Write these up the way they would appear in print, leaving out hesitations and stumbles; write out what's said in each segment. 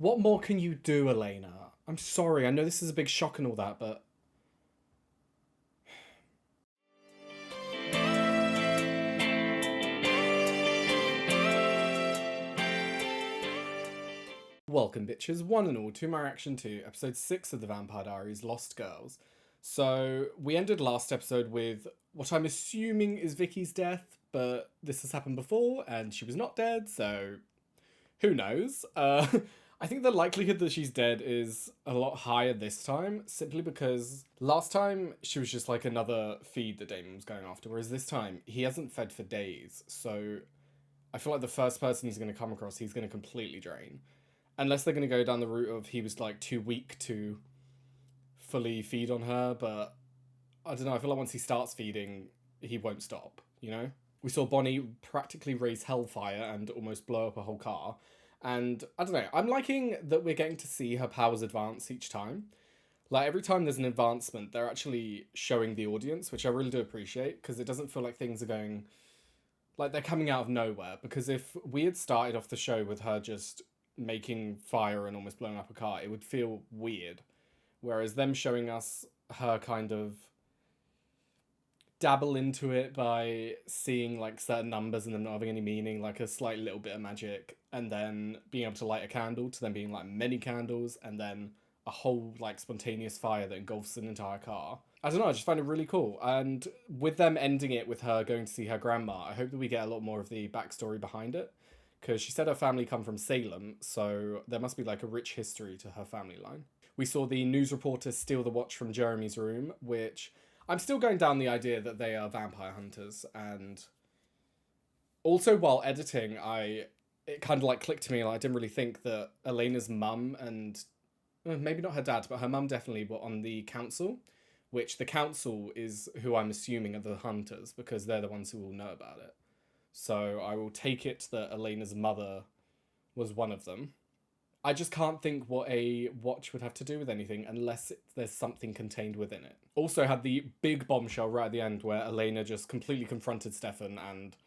What more can you do, Elena? I'm sorry, I know this is a big shock and all that, but... Welcome, bitches, one and all, to my reaction to episode 6 of the Vampire Diaries, Lost Girls. So, we ended last episode with what I'm assuming is Vicky's death, but this has happened before, and she was not dead, so who knows? I think the likelihood that she's dead is a lot higher this time, simply because last time she was just like another feed that Damon was going after, whereas this time he hasn't fed for days, so I feel like the first person he's going to come across, he's going to completely drain. Unless they're going to go down the route of he was like too weak to fully feed on her, but I don't know, I feel like once he starts feeding, he won't stop, you know? We saw Bonnie practically raise hellfire and almost blow up a whole car. And I don't know, I'm liking that we're getting to see her powers advance each time. Like, every time there's an advancement, they're actually showing the audience, which I really do appreciate, because it doesn't feel like things are going... like, they're coming out of nowhere. Because if we had started off the show with her just making fire and almost blowing up a car, it would feel weird. Whereas them showing us her kind of dabble into it by seeing like certain numbers and them not having any meaning, like a slight little bit of magic, and then being able to light a candle to then being like many candles and then a whole like spontaneous fire that engulfs an entire car. I don't know, I just find it really cool. And with them ending it with her going to see her grandma, I hope that we get a lot more of the backstory behind it. Because she said her family come from Salem, so there must be like a rich history to her family line. We saw the news reporter steal the watch from Jeremy's room, which I'm still going down the idea that they are vampire hunters. And also while editing, it kind of like clicked to me, like I didn't really think that Elena's mum and maybe not her dad, but her mum definitely were on the council, which the council is who I'm assuming are the hunters because they're the ones who will know about it. So I will take it that Elena's mother was one of them. I just can't think what a watch would have to do with anything unless there's something contained within it. Also had the big bombshell right at the end where Elena just completely confronted Stefan and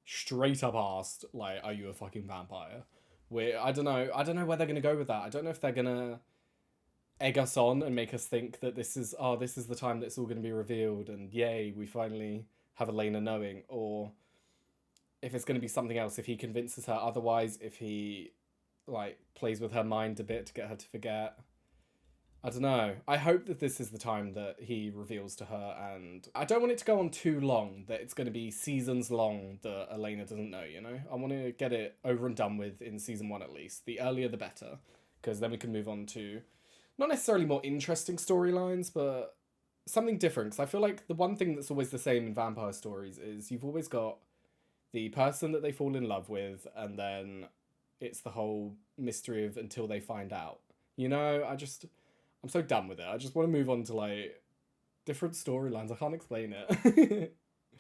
straight up asked, like, are you a fucking vampire? I don't know where they're going to go with that. I don't know if they're going to egg us on and make us think that this is the time that it's all going to be revealed and yay, we finally have Elena knowing, or... if it's going to be something else, if he convinces her otherwise, if he, like, plays with her mind a bit to get her to forget. I don't know. I hope that this is the time that he reveals to her, and I don't want it to go on too long, that it's going to be seasons long that Elena doesn't know, you know? I want to get it over and done with in season 1 at least. The earlier the better, because then we can move on to, not necessarily more interesting storylines, but something different, because I feel like the one thing that's always the same in vampire stories is you've always got the person that they fall in love with, and then it's the whole mystery of until they find out. You know, I'm so done with it. I just want to move on to, like, different storylines. I can't explain it.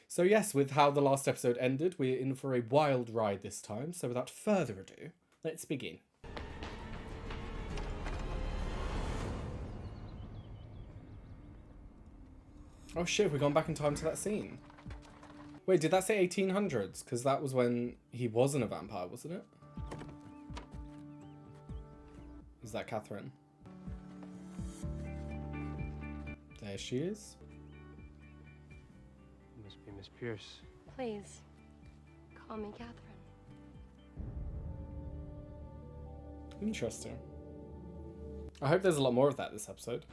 So yes, with how the last episode ended, we're in for a wild ride this time. So without further ado, let's begin. Oh shit, we've gone back in time to that scene. Wait, did that say 1800s? Because that was when he wasn't a vampire, wasn't it? Is that Katherine? There she is. Must be Miss Pierce. Please, call me Katherine. Interesting. I hope there's a lot more of that this episode.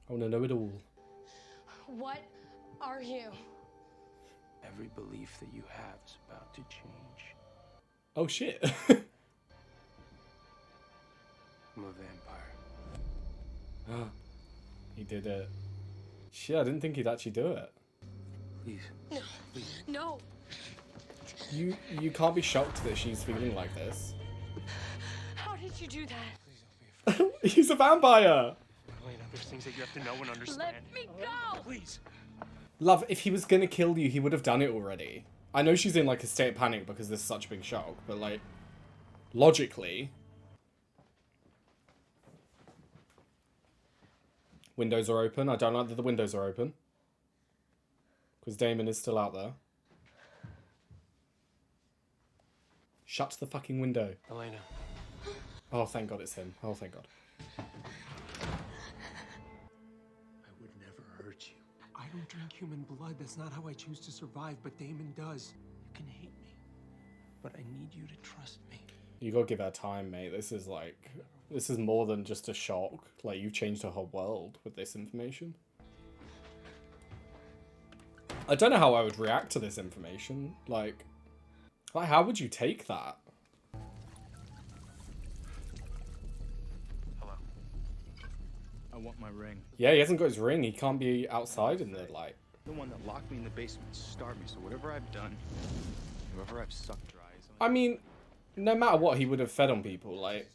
I want to know it all. What are you? Every belief that you have is about to change. Oh shit. I'm a vampire. He did it. Shit, I didn't think he'd actually do it. Please. No. Please. No. You can't be shocked that she's feeling like this. How did you do that? Please don't be afraid. He's a vampire! Elena, there's things that you have to know and understand. Let me go! Please. Love, if he was gonna kill you, he would have done it already. I know she's in, like, a state of panic because this is such a big shock, but, like, logically... Windows are open. I don't like that the windows are open. Because Damon is still out there. Shut the fucking window. Elena. Oh, thank God it's him. Oh, thank God. I would never hurt you. I don't drink human blood. That's not how I choose to survive, but Damon does. You can hate me, but I need you to trust me. You gotta give her time, mate. This is like... This is more than just a shock. Like, you've changed her whole world with this information. I don't know how I would react to this information. Like how would you take that? Hello. I want my ring. Yeah, he hasn't got his ring. He can't be outside in the light. The one that locked me in the basement, starved me. So whatever I've done, whoever I've sucked dry. I mean, no matter what, he would have fed on people. Like,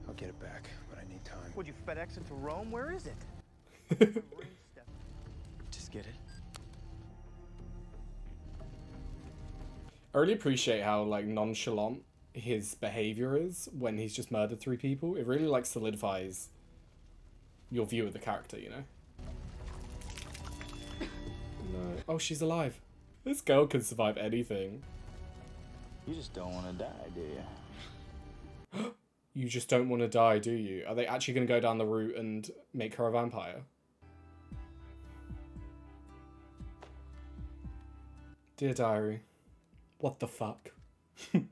I'll get it back, but I need time. Would you FedEx it to Rome? Where is it? Just get it. I really appreciate how like nonchalant his behavior is when he's just murdered 3 people. It really like solidifies your view of the character, you know? No. Oh, she's alive. This girl can survive anything. You just don't want to die, do you? You just don't want to die, do you? Are they actually going to go down the route and make her a vampire? Dear diary, what the fuck? You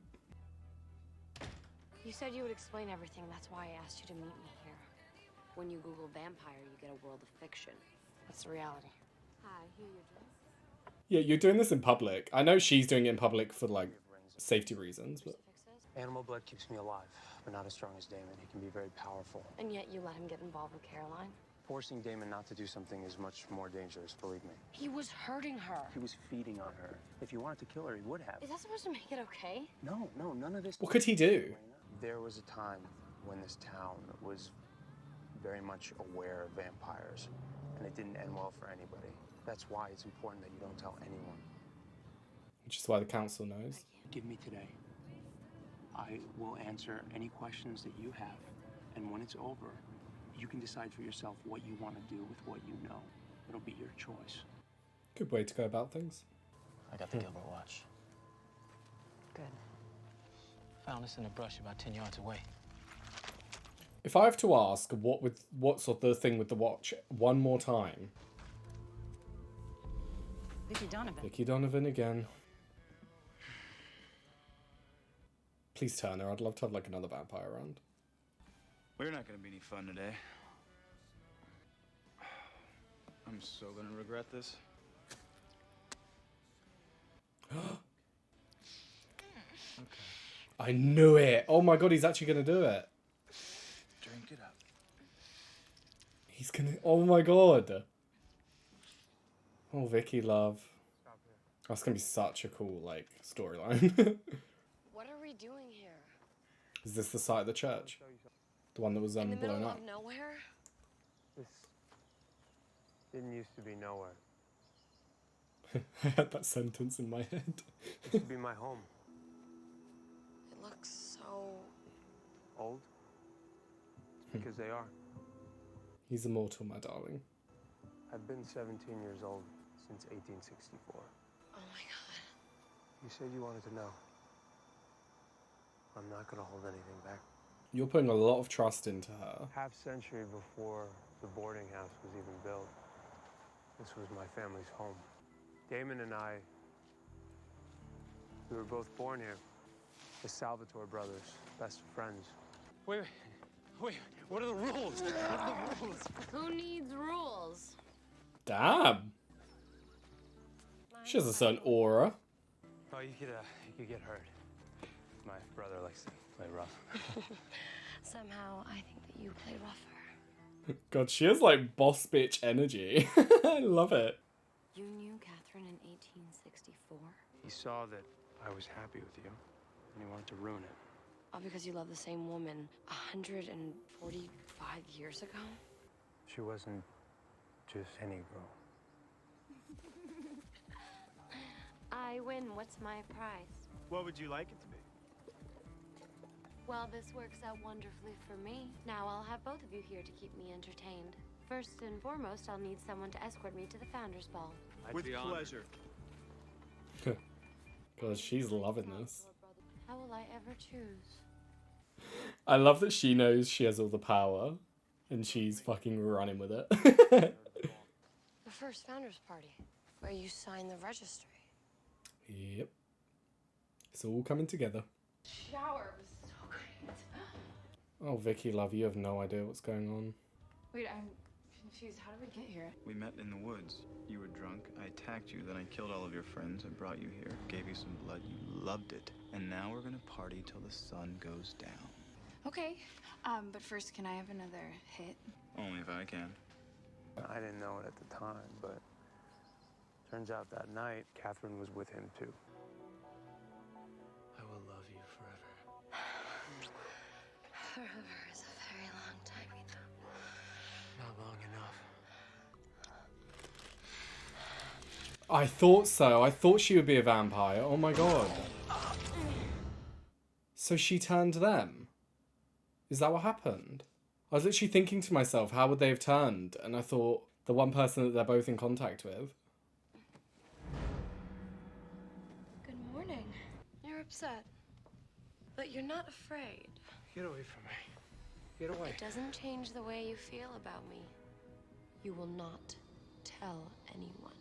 said you would explain everything. That's why I asked you to meet me here. When you Google vampire, you get a world of fiction. That's the reality. Hi, here you dress. Yeah, you're doing this in public. I know she's doing it in public for like safety reasons, but... Animal blood keeps me alive, but not as strong as Damon. He can be very powerful. And yet you let him get involved with Caroline? Forcing Damon not to do something is much more dangerous, believe me. He was hurting her. He was feeding on her. If he wanted to kill her, he would have. Is that supposed to make it okay? No, none of this. What could he do? There was a time when this town was very much aware of vampires, and it didn't end well for anybody. That's why it's important that you don't tell anyone. Which is why the council knows. Give me today. I will answer any questions that you have, and when it's over, you can decide for yourself what you want to do with what you know. It'll be your choice. Good way to go about things. I got the Gilbert watch. Good. Found this in the brush about 10 yards away. If I have to ask what's the thing with the watch one more time. Vicki Donovan. Vicki Donovan again. Please turn her. I'd love to have like another vampire around. We're not gonna be any fun today. I'm so gonna regret this. I knew it. Oh my God, he's actually gonna do it. Drink it up. He's gonna. Oh my God. Oh, Vicki, love. That's gonna be such a cool like storyline. What are we doing here? Is this the site of the church? The one that was In the blown middle up? of nowhere? This didn't used to be nowhere. I had that sentence in my head. It used to be my home. It looks so... Old? It's because they are. He's immortal, my darling. I've been 17 years old since 1864. Oh my God. You said you wanted to know. I'm not gonna hold anything back. You're putting a lot of trust into her. Half century before the boarding house was even built, this was my family's home. Damon and I, we were both born here. The Salvatore brothers, best of friends. Wait, what are the rules? What are the rules? Who needs rules? Damn. She has a certain aura. Oh, you could get hurt. My brother likes to play rough. Somehow, I think that you play rougher. God, she has like boss bitch energy. I love it. You knew Katherine in 1864? He saw that I was happy with you, and he wanted to ruin it. All because you love the same woman 145 years ago? She wasn't just any girl. I win. What's my prize? What would you like it to be? Well, this works out wonderfully for me. Now I'll have both of you here to keep me entertained. First and foremost, I'll need someone to escort me to the Founders Ball. With pleasure. God, she's loving this. How will I ever choose? I love that she knows she has all the power and she's fucking running with it. The first founders party, where you sign the registry. Yep. It's all coming together. Shower was so great. Oh, Vicky, love, you have no idea what's going on. Wait, I'm confused. How did we get here? We met in the woods. You were drunk. I attacked you. Then I killed all of your friends. I brought you here. Gave you some blood. You loved it. And now we're gonna party till the sun goes down. Okay, but first, can I have another hit? Only if I can. I didn't know it at the time, but turns out that night, Katherine was with him too. I will love you forever. Forever is a very long time, Ethan. Not long enough. I thought so. I thought she would be a vampire. Oh my god. So she turned them? Is that what happened? I was literally thinking to myself, how would they have turned? And I thought, the one person that they're both in contact with. Good morning. You're upset, but you're not afraid. Get away from me. Get away. It doesn't change the way you feel about me. You will not tell anyone.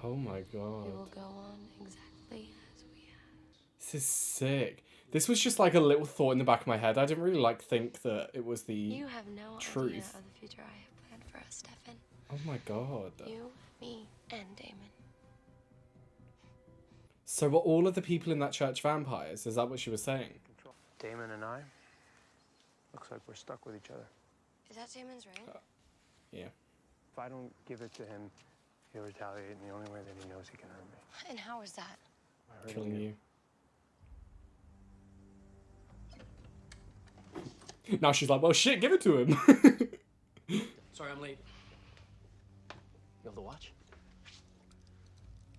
Oh my We will god. go on exactly as we have. This is sick. This was just like a little thought in the back of my head. I didn't really like think that it was the You have no idea truth. of the future I have planned for us, Stefan. Oh my god. You, me, and Damon. So were all of the people in that church vampires? Is that what she was saying? Damon and I, looks like we're stuck with each other. Is that Damon's ring? Yeah. If I don't give it to him, he'll retaliate in the only way that he knows he can hurt me. And how is that? By hurting Killing you. Now she's like, well, shit, give it to him. Sorry, I'm late. You able to watch?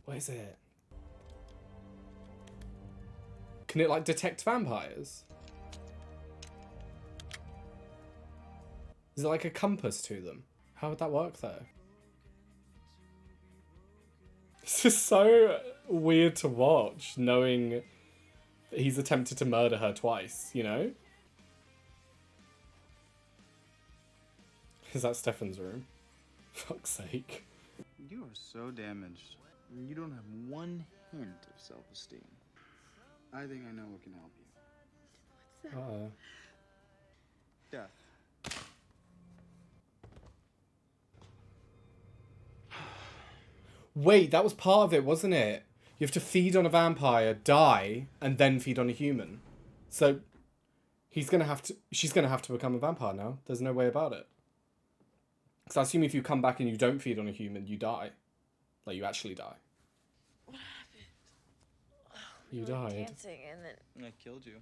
What is it? Can it, like, detect vampires? Is it like a compass to them? How would that work, though? This is so weird to watch, knowing that he's attempted to murder her twice, you know? Is that Stefan's room? Fuck's sake. You are so damaged. You don't have one hint of self-esteem. I think I know what can help you. Uh-oh. Death. Wait, that was part of it, wasn't it? You have to feed on a vampire, die, and then feed on a human. So, she's gonna have to become a vampire now. There's no way about it. Because I assume if you come back and you don't feed on a human, you die. Like, you actually die. What happened? You We were died. dancing and then... I killed you.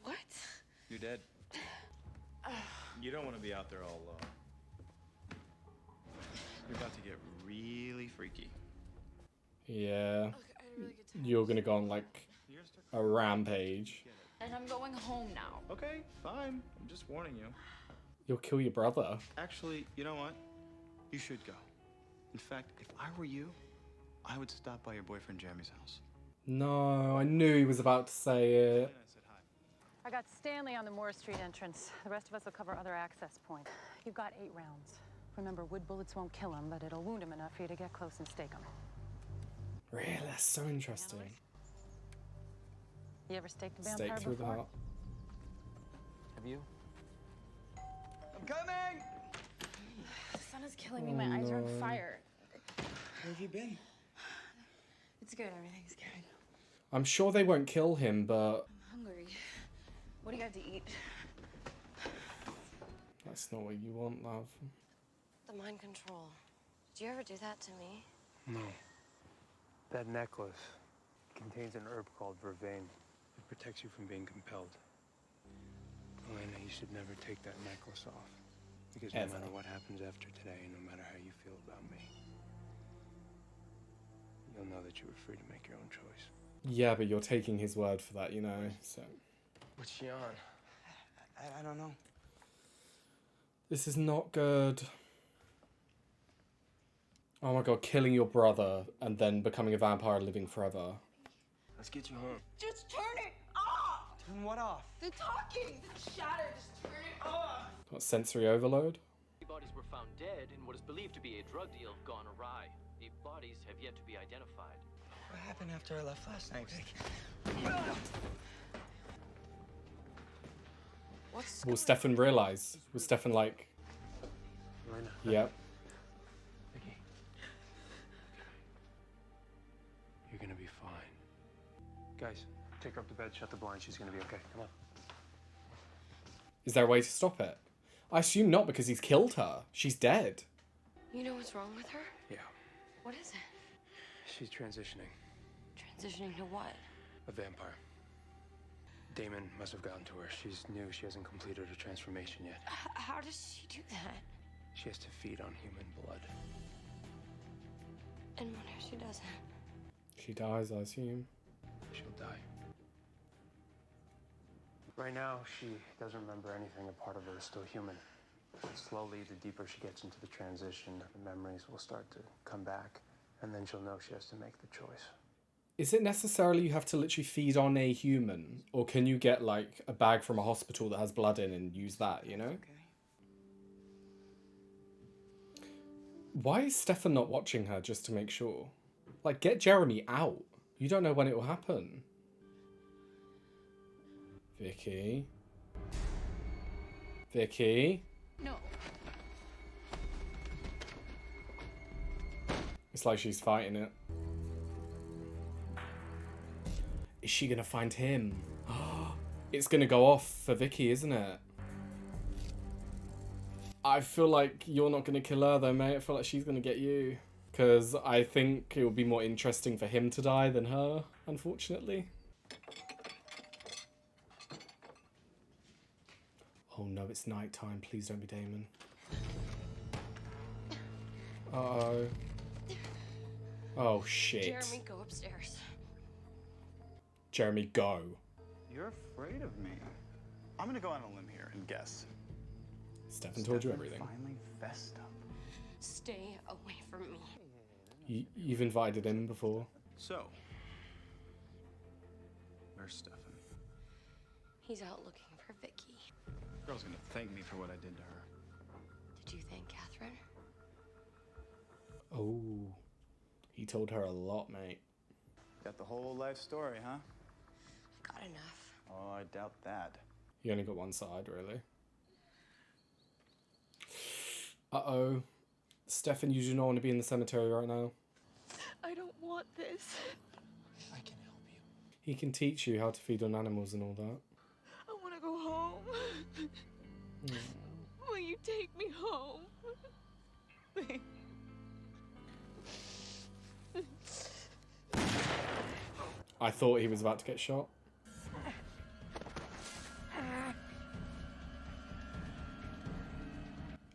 What? You're dead. You don't want to be out there all alone. You're about to get really freaky. Yeah. Look, I had a really good time. You're gonna go on, like, a rampage. And I'm going home now. Okay, fine. I'm just warning you. You'll kill your brother. Actually, you know what? You should go. In fact, if I were you, I would stop by your boyfriend Jeremy's house. No, I knew he was about to say it. And I said hi. I got Stanley on the Moore Street entrance. The rest of us will cover other access points. You've got 8 rounds. Remember, wood bullets won't kill him, but it'll wound him enough for you to get close and stake him. Really? That's so interesting. You ever staked a vampire Stake through the before? heart. Have you? I'm coming! The sun is killing me. My eyes are on fire. Where have you been? It's good. Everything's good. I'm sure they won't kill him, but I'm hungry. What do you have to eat? that's not what you want, love. The mind control. Did you ever do that to me? No. That necklace contains an herb called vervain. It protects you from being compelled. Elena, you should never take that necklace off. Because no Ever. matter what happens after today, no matter how you feel about me, you'll know that you were free to make your own choice. Yeah, but you're taking his word for that, you know, so... What's she on? I don't know. This is not good. Oh my god, killing your brother and then becoming a vampire living forever. Let's get you home. Just turn it off! Turn what off? The talking! The chatter! Just turn it off! What, sensory overload? Bodies were found dead in what is believed to be a drug deal gone awry. The bodies have yet to be identified. What happened after I left last night, Vic? What's Will Stefan realise? Will Stefan like... Elena. Yep. Vicki. You're gonna be fine. Guys, take her up to bed, shut the blind. She's gonna be okay. Come on. Is there a way to stop it? I assume not, because he's killed her. She's dead. You know what's wrong with her? Yeah. What is it? She's transitioning. Transitioning to what? A vampire. Damon must have gotten to her. She's new. She hasn't completed her transformation yet. How does she do that? She has to feed on human blood. And what if she doesn't? She dies, I assume. She'll die. Right now, she doesn't remember anything. A part of her is still human. Slowly, the deeper she gets into the transition, the memories will start to come back, and then she'll know she has to make the choice. Is it necessarily you have to literally feed on a human? Or can you get, like, a bag from a hospital that has blood in and use that, you know? Okay. Why is Stefan not watching her just to make sure? Like, get Jeremy out. You don't know when it will happen. Vicki. Vicki. No. It's like she's fighting it. Is she gonna find him? It's gonna go off for Vicki, isn't it? I feel like you're not gonna kill her though, mate. I feel like she's gonna get you. Because I think it would be more interesting for him to die than her, unfortunately. Oh no, it's nighttime. Please don't be Damon. Uh-oh. Oh shit. Jeremy, go upstairs. Jeremy, go. You're afraid of me. I'm gonna go on a limb here and guess. Stefan told you everything. Finally fessed up. Stay away from me. You've invited him before. So, where's Stefan? He's out looking for Vicki. Girl's gonna thank me for what I did to her. Did you thank Katherine? Oh, he told her a lot, mate. Got the whole life story, huh? Got enough. Oh, I doubt that. You only got one side, really. Uh-oh. Stefan, you do not want to be in the cemetery right now. I don't want this. I can help you. He can teach you how to feed on animals and all that. I want to go home. Will you take me home? I thought he was about to get shot.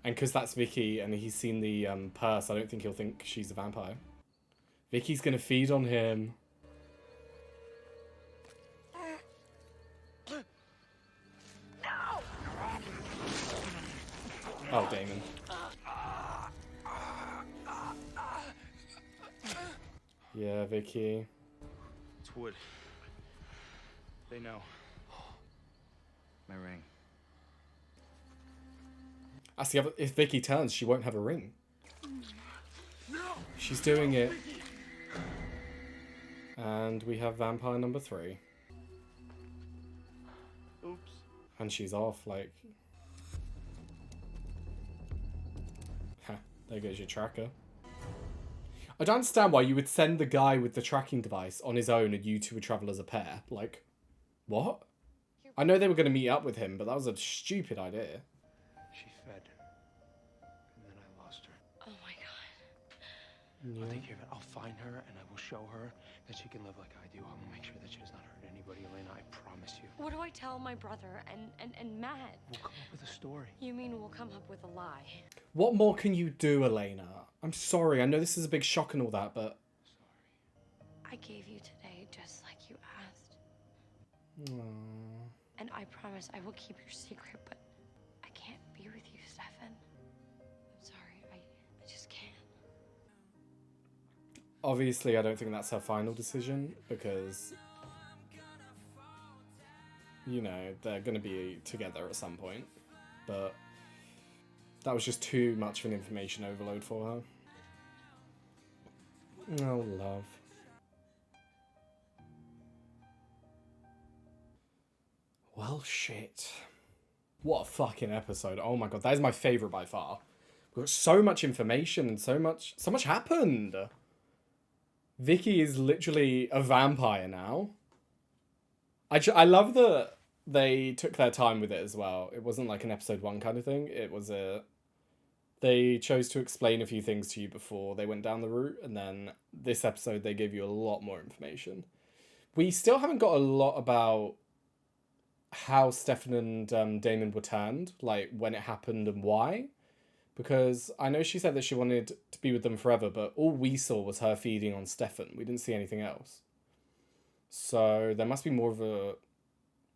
And because that's Vicki and he's seen the purse, I don't think he'll think she's a vampire. Vicky's gonna feed on him. Oh, Damon. Yeah, Vicki. It's wood. They know. My ring. That's the other. If Vicki turns, she won't have a ring. She's doing it. And we have vampire number 3. Oops. And she's off, like... Ha, there goes your tracker. I don't understand why you would send the guy with the tracking device on his own and you two would travel as a pair. Like, what? I know they were going to meet up with him, but that was a stupid idea. She fed. And then I lost her. Oh my god. Yeah. I'll take care of it. I'll find her and I will show her that she can live like I do. I will make sure that she does not hurt anybody, Elena. I promise you. What do I tell my brother and Matt? We'll come up with a story. You mean we'll come up with a lie? What more can you do, Elena? I'm sorry. I know this is a big shock and all that, but... I gave you today just like you asked. Aww. And I promise I will keep your secret, but I can't be with you, Stefan. I'm sorry. I just can't. Obviously, I don't think that's her final decision, because... you know, they're going to be together at some point. But that was just too much of an information overload for her. Oh, love. Well, shit. What a fucking episode. Oh my god, that is my favourite by far. We've got so much information and so much happened. Vicki is literally a vampire now. I love that they took their time with it as well. It wasn't like an episode 1 kind of thing. It was they chose to explain a few things to you before they went down the route, and then this episode they gave you a lot more information. We still haven't got a lot about how Stefan and Damon were turned, like when it happened and why. Because I know she said that she wanted to be with them forever, but all we saw was her feeding on Stefan. We didn't see anything else. So there must be more of a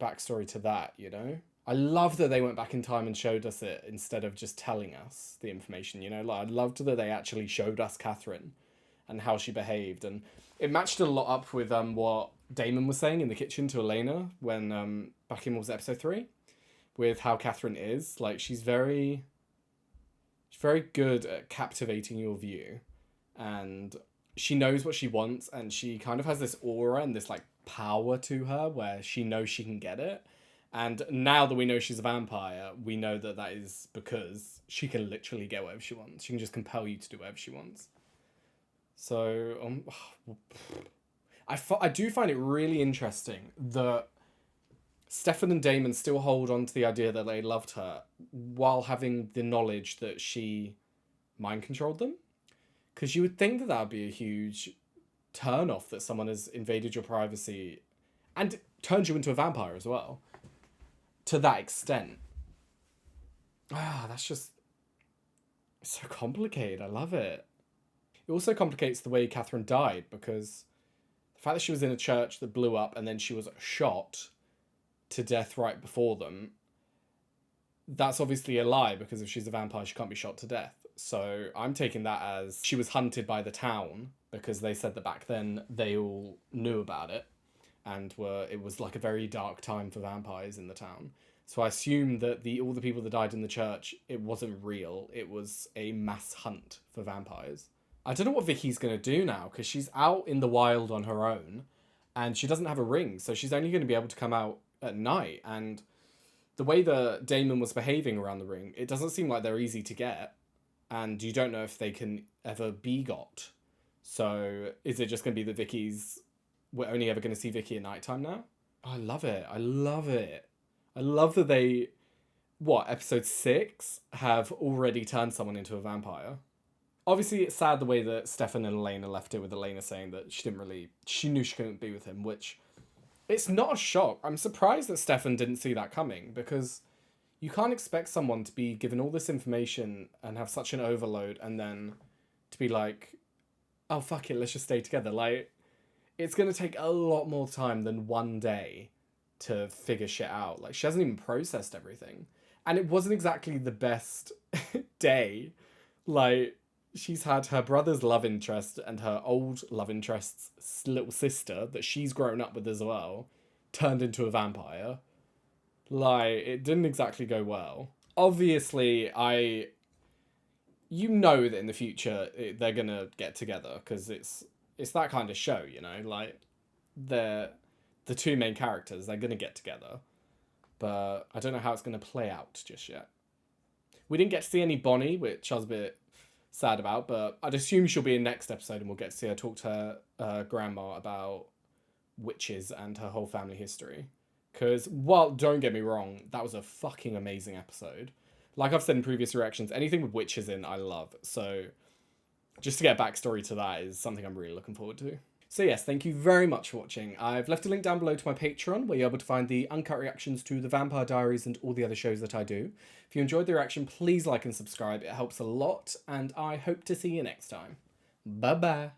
backstory to that, you know? I love that they went back in time and showed us it instead of just telling us the information, you know? Like, I loved that they actually showed us Katherine and how she behaved. And it matched a lot up with what Damon was saying in the kitchen to Elena when, back in, what was it, episode 3? With how Katherine is. Like, she's very good at captivating your view. And she knows what she wants, and she kind of has this aura and this, like, power to her where she knows she can get it. And now that we know she's a vampire, we know that that is because she can literally get whatever she wants. She can just compel you to do whatever she wants. So, I do find it really interesting that Stefan and Damon still hold on to the idea that they loved her while having the knowledge that she mind controlled them. Because you would think that that would be a huge turn off, that someone has invaded your privacy and turned you into a vampire as well. To that extent. That's just so complicated. I love it. It also complicates the way Katherine died, because the fact that she was in a church that blew up and then she was shot to death right before them, that's obviously a lie, because if she's a vampire, she can't be shot to death. So I'm taking that as she was hunted by the town, because they said that back then they all knew about it. And it was like a very dark time for vampires in the town. So I assume that all the people that died in the church, it wasn't real. It was a mass hunt for vampires. I don't know what Vicki's going to do now, because she's out in the wild on her own, and she doesn't have a ring, so she's only going to be able to come out at night. And the way that Damon was behaving around the ring, it doesn't seem like they're easy to get, and you don't know if they can ever be got. So is it just going to be that we're only ever going to see Vicki at nighttime now? Oh, I love it. I love it. I love that they, episode 6, have already turned someone into a vampire. Obviously, it's sad the way that Stefan and Elena left it, with Elena saying that she knew she couldn't be with him, which, it's not a shock. I'm surprised that Stefan didn't see that coming, because you can't expect someone to be given all this information and have such an overload and then to be like, oh, fuck it, let's just stay together. Like, it's going to take a lot more time than one day to figure shit out. Like, she hasn't even processed everything. And it wasn't exactly the best day. Like, she's had her brother's love interest and her old love interest's little sister that she's grown up with as well turned into a vampire. Like, it didn't exactly go well. Obviously, you know that in the future they're gonna get together, because it's that kind of show, you know? Like, the two main characters, they're gonna get together. But I don't know how it's gonna play out just yet. We didn't get to see any Bonnie, which I was a bit sad about, but I'd assume she'll be in next episode and we'll get to see her talk to her grandma about witches and her whole family history. Because, don't get me wrong, that was a fucking amazing episode. Like I've said in previous reactions, anything with witches in, I love. So just to get a backstory to that is something I'm really looking forward to. So yes, thank you very much for watching. I've left a link down below to my Patreon, where you're able to find the uncut reactions to the Vampire Diaries and all the other shows that I do. If you enjoyed the reaction, please like and subscribe. It helps a lot, and I hope to see you next time. Bye-bye.